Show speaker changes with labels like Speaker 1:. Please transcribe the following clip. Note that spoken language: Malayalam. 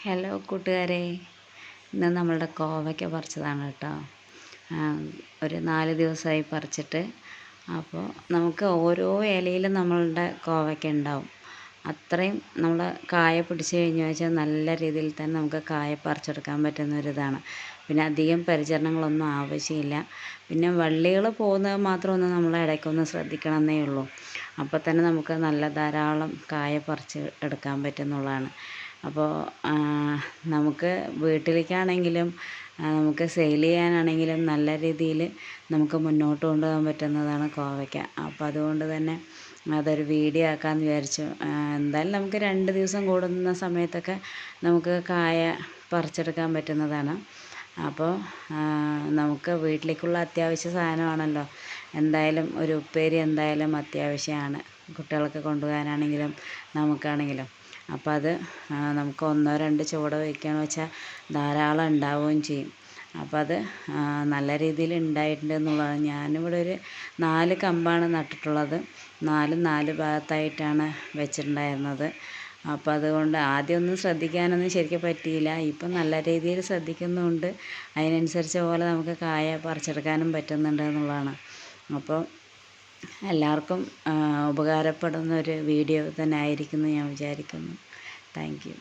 Speaker 1: ഹലോ കൂട്ടുകാരെ, ഇന്ന് നമ്മളുടെ കോവയ്ക്ക പറിച്ചതാണ് കേട്ടോ. ഒരു 4 ദിവസമായി പറിച്ചിട്ട്. അപ്പോൾ നമുക്ക് ഓരോ ഇലയിലും നമ്മളുടെ കോവയ്ക്ക ഉണ്ടാവും. അത്രയും നമ്മൾ കായ പിടിച്ച് കഴിഞ്ഞു വെച്ചാൽ നല്ല രീതിയിൽ തന്നെ നമുക്ക് കായ പറിച്ചെടുക്കാൻ പറ്റുന്ന ഒരിതാണ്. പിന്നെ അധികം പരിചരണങ്ങളൊന്നും ആവശ്യമില്ല. പിന്നെ വള്ളികൾ പോകുന്നത് മാത്രമൊന്ന് നമ്മൾ ഇടയ്ക്കൊന്ന് ശ്രദ്ധിക്കണമെന്നേ ഉള്ളൂ. അപ്പോൾ തന്നെ നമുക്ക് നല്ല ധാരാളം കായ പറിച്ച് എടുക്കാൻ പറ്റുന്നുള്ളതാണ്. അപ്പോൾ നമുക്ക് വീട്ടിലേക്കാണെങ്കിലും നമുക്ക് സെയിൽ ചെയ്യാനാണെങ്കിലും നല്ല രീതിയിൽ നമുക്ക് മുന്നോട്ട് കൊണ്ടുപോകാൻ പറ്റുന്നതാണ് കോവയ്ക്ക. അപ്പോൾ അതുകൊണ്ട് തന്നെ അതൊരു വീഡിയോ ആക്കാമെന്ന് വിചാരിച്ചു. എന്തായാലും നമുക്ക് 2 ദിവസം കൂടുന്ന സമയത്തൊക്കെ നമുക്ക് കായ പറിച്ചെടുക്കാൻ പറ്റുന്നതാണ്. അപ്പോൾ നമുക്ക് വീട്ടിലേക്കുള്ള അത്യാവശ്യ സാധനമാണല്ലോ. എന്തായാലും ഒരു ഉപ്പേരി എന്തായാലും അത്യാവശ്യമാണ്, കുട്ടികൾക്ക് കൊണ്ടുപോകാനാണെങ്കിലും നമുക്കാണെങ്കിലും. അപ്പോൾ അത് നമുക്ക് 1-2 ചുവട് വയ്ക്കുകയെന്ന് വെച്ചാൽ ധാരാളം ഉണ്ടാവുകയും ചെയ്യും. അപ്പോൾ അത് നല്ല രീതിയിൽ ഉണ്ടായിട്ടുണ്ട് എന്നുള്ളതാണ്. ഞാനിവിടെ ഒരു 4 കമ്പാണ് നട്ടിട്ടുള്ളത്. 4 ഭാഗത്തായിട്ടാണ് വെച്ചിട്ടുണ്ടായിരുന്നത്. അപ്പോൾ അതുകൊണ്ട് ആദ്യമൊന്നും ശ്രദ്ധിക്കാനൊന്നും ശരിക്കും പറ്റിയില്ല. ഇപ്പം നല്ല രീതിയിൽ ശ്രദ്ധിക്കുന്നുണ്ട്. അതിനനുസരിച്ച് പോലെ നമുക്ക് കായ പറിച്ചെടുക്കാനും പറ്റുന്നുണ്ട് എന്നുള്ളതാണ്. അപ്പോൾ എല്ലാവർക്കും ഉപകാരപ്പെടുന്ന ഒരു വീഡിയോ തന്നെ ആയിരിക്കുമെന്ന് ഞാൻ വിചാരിക്കുന്നു. Thank you.